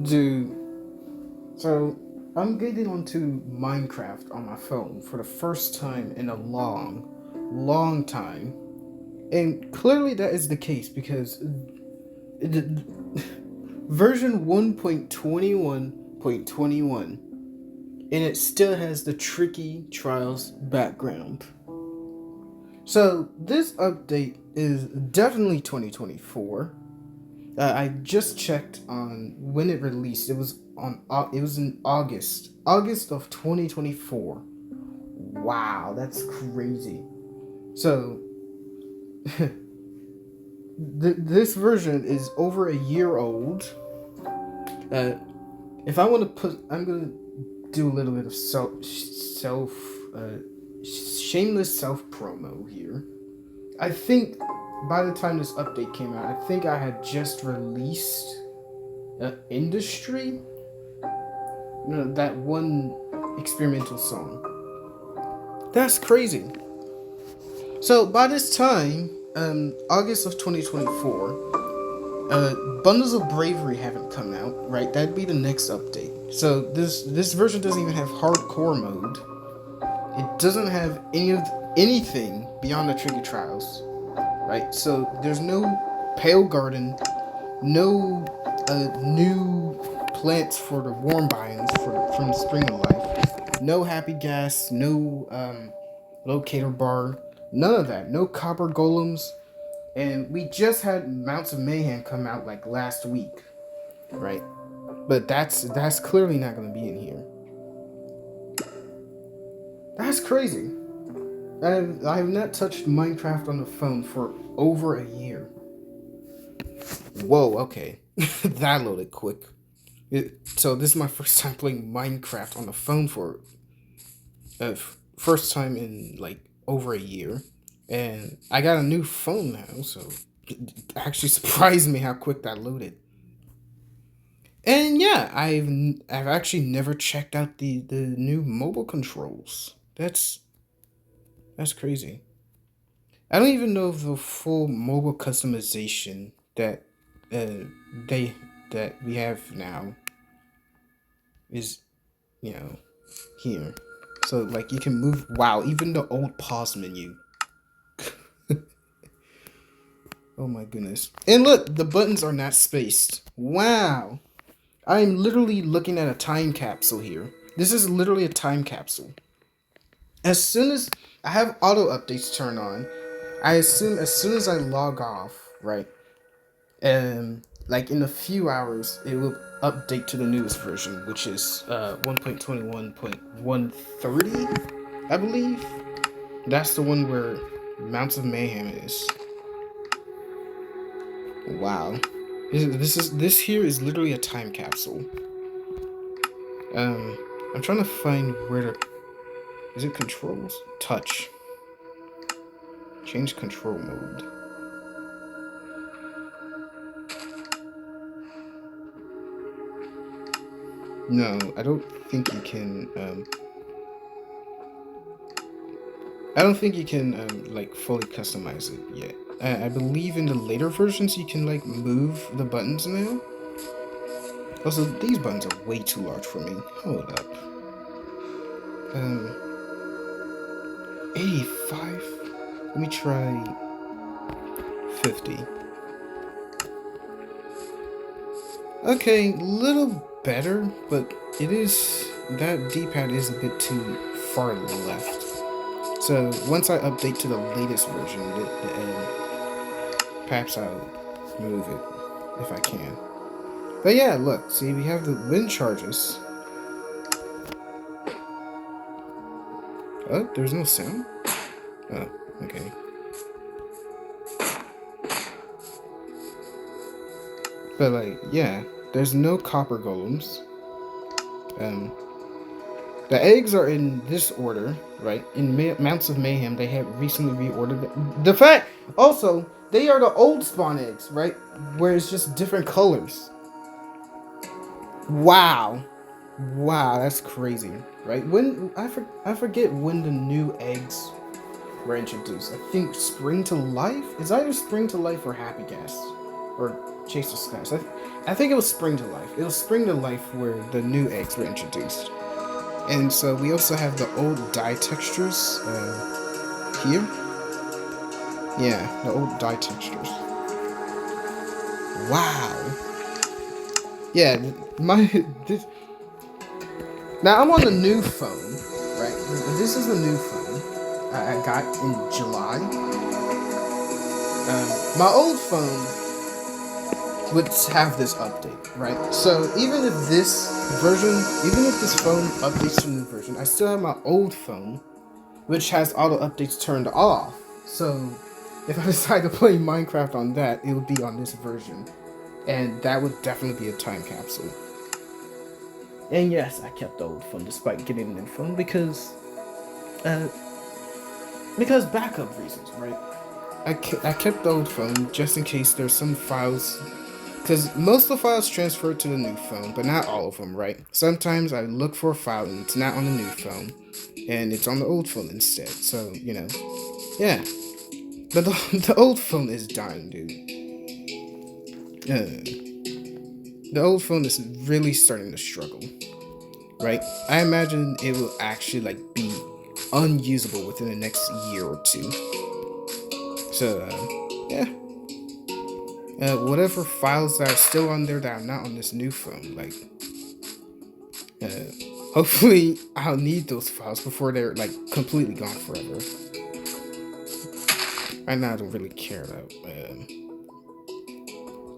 Dude, so I'm getting onto Minecraft on my phone for the first time in a long time. And clearly that is the case because version 1.21.21 and it still has the tricky trials background. So this update is definitely 2024. I just checked on when it released. It was on. It was in August of 2024. Wow, that's crazy. So, this version is over a year old. Uh, if I want to put, I'm gonna do a little bit of uh, shameless self promo here. I think by the time this update came out, I think I had just released Industry, that one experimental song. That's crazy. So by this time, August of 2024, Bundles of Bravery haven't come out, right? That'd be the next update. So this version doesn't even have hardcore mode. It doesn't have anything beyond the Tricky Trials, right? So there's no Pale Garden, no new plants for the warm biomes from the Spring of Life, no Happy Gas, no locator bar, none of that, no copper golems, and we just had Mounts of Mayhem come out like last week, right? But that's clearly not going to be in here. That's crazy. I have not touched Minecraft on the phone for over a year. Whoa, okay. That loaded quick. So this is my first time playing Minecraft on the phone for first time in like over a year, and I got a new phone now, so it actually surprised me how quick that loaded. And yeah, I've actually never checked out the new mobile controls. That's crazy. I don't even know if the full mobile customization that uh they that we have now is, you know, here. So like you can move. Wow, even the old pause menu. Oh my goodness. And look, the buttons are not spaced. Wow. I'm literally looking at a time capsule here. This is literally a time capsule. As soon as I have auto updates turned on, I assume as soon as I log off, right? Like in a few hours, it will update to the newest version, which is 1.21.130, I believe. That's the one where Mounts of Mayhem is. Wow. This here is literally a time capsule. I'm trying to find where to. Is it controls? Touch. Change control mode. No, I don't think you can. I don't think you can like fully customize it yet. I believe in the later versions you can like move the buttons now. Also, these buttons are way too large for me. Hold up. 85. Let me try 50. Okay, little better, but it is that D-pad is a bit too far left. So once I update to the latest version, perhaps I'll move it if I can. But yeah, look, see, we have the wind charges. Oh, there's no sound? Oh, okay. But like, yeah, there's no copper golems. The eggs are in this order, right? In Mounts of Mayhem, they have recently reordered the fact. Also, they are the old spawn eggs, right? Where it's just different colors. Wow, wow, that's crazy, right? When I forget when the new eggs were introduced. I think Spring to Life. It's either Spring to Life or Happy Gas. or Chase the Skies. I think it was Spring to Life. It was Spring to Life where the new eggs were introduced. And so we also have the old dye textures here. Yeah, the old dye textures. Wow. Yeah, this. Now I'm on the new phone, right? This is the new phone I got in July. My old phone would have this update, right? So even if this phone updates to the new version, I still have my old phone, which has auto updates turned off. So if I decide to play Minecraft on that, it would be on this version, and that would definitely be a time capsule. And yes, I kept the old phone despite getting a new phone because backup reasons, right? I kept the old phone just in case there's some files, because most of the files transferred to the new phone, but not all of them, right? Sometimes I look for a file and it's not on the new phone, and it's on the old phone instead. So yeah. But the old phone is dying, dude. The old phone is really starting to struggle, right? I imagine it will actually be unusable within the next year or two. So yeah. Whatever files that are still on there that are not on this new phone, hopefully I'll need those files before they're completely gone forever. Right now I don't really care about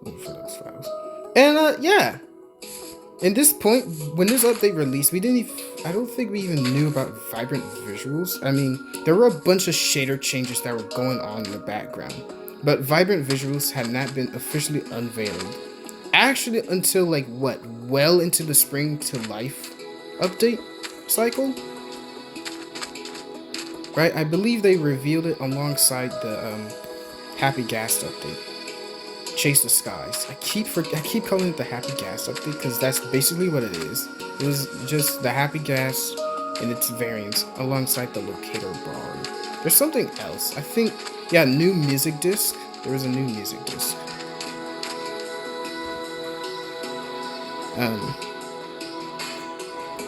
looking for those files. And yeah. In this point, when this update released, I don't think we even knew about vibrant visuals. I mean, there were a bunch of shader changes that were going on in the background, but vibrant visuals had not been officially unveiled. Actually, until well into the Spring to Life update cycle, right? I believe they revealed it alongside the Happy Gas update. Chase the Skies. I keep calling it the Happy Gas update because that's basically what it is. It was just the Happy Gas and its variants alongside the Locator bar. There's something else. I think, yeah, new music disc. There was a new music disc.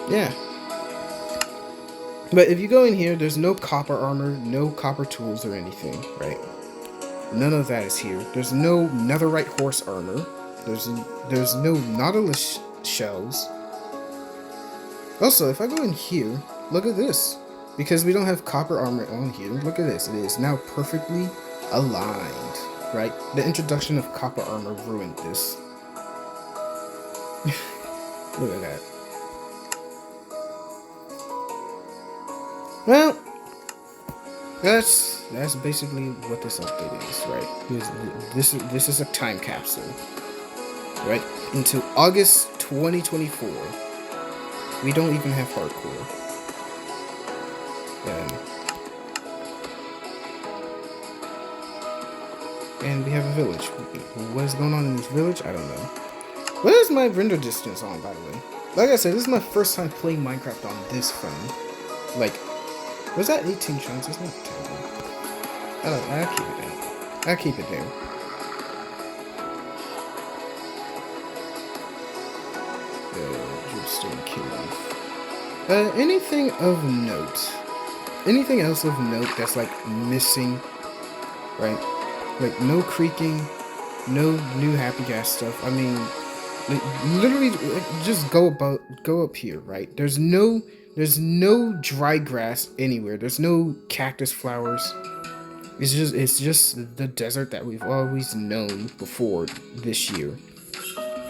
Yeah. But if you go in here, there's no copper armor, no copper tools or anything, right? None of that is here. There's no netherite horse armor. There's no Nautilus shells. Also, if I go in here, look at this. Because we don't have copper armor on here, look at this. It is now perfectly aligned, right? The introduction of copper armor ruined this. Look at that. Well, that's basically what this update is, right? This is a time capsule, right? Into August 2024. We don't even have hardcore. And we have a village. What is going on in this village? I don't know. What is my render distance on, by the way? Like I said, this is my first time playing Minecraft on this phone. Was that 18 chunks? It's not terrible. I'll keep it there. I'll keep it there. Dripstone Cave. Anything of note? Anything else of note that's missing? Right? No creaking, no new Happy Gas stuff. I mean, literally, just go up here, right? There's no dry grass anywhere. There's no cactus flowers. It's just the desert that we've always known before this year.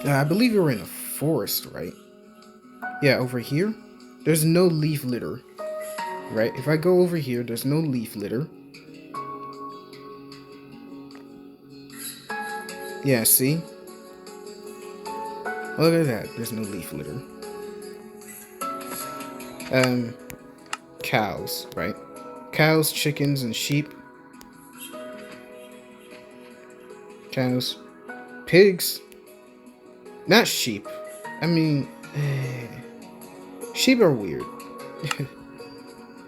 I believe we were in a forest, right? Yeah, over here, there's no leaf litter, right? If I go over here, there's no leaf litter. Yeah, see? Look at that. There's no leaf litter. Cows, right? Cows, chickens, and sheep. Cows. Pigs. Not sheep. I mean, sheep are weird.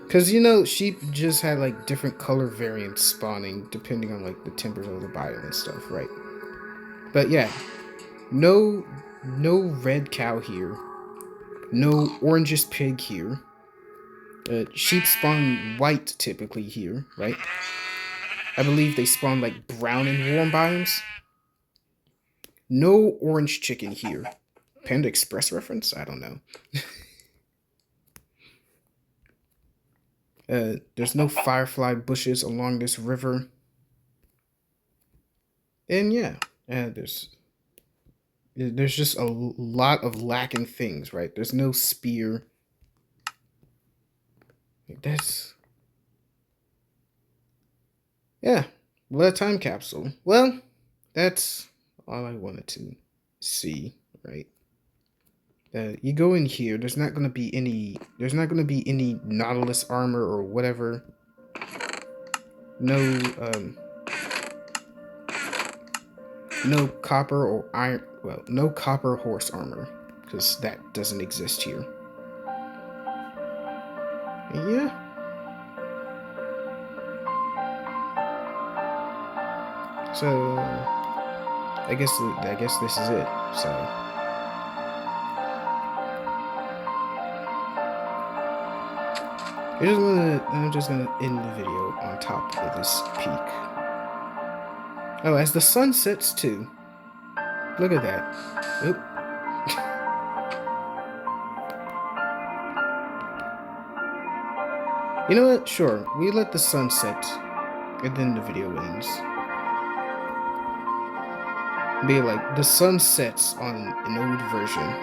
Because, sheep just had, different color variants spawning depending on, the temperature of the biome and stuff, right? But yeah, no red cow here. No orangish pig here. Sheep spawn white typically here, right? I believe they spawn like brown in warm biomes. No orange chicken here. Panda Express reference? I don't know. There's no firefly bushes along this river. And yeah, there's just a lot of lacking things, right? There's no spear. That's yeah. What a time capsule. Well, that's all I wanted to see, right? You go in here. There's not gonna be any. There's not gonna be any Nautilus armor or whatever. No, no copper or iron. Well, no copper horse armor because that doesn't exist here. Yeah. So I guess this is it. So. I'm just gonna end the video on top of this peak. Oh, as the sun sets too. Look at that. Oop. You know what? Sure, we let the sun set, and then the video ends. Be like, the sun sets on an old version.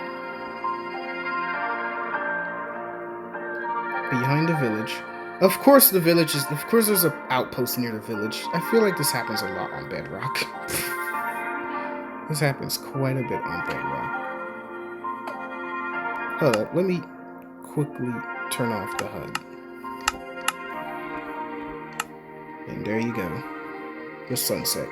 Behind the village. Of course there's an outpost near the village. I feel like this happens a lot on Bedrock. This happens quite a bit on Bedrock. Hold up, let me quickly turn off the HUD. And there you go. The sunset.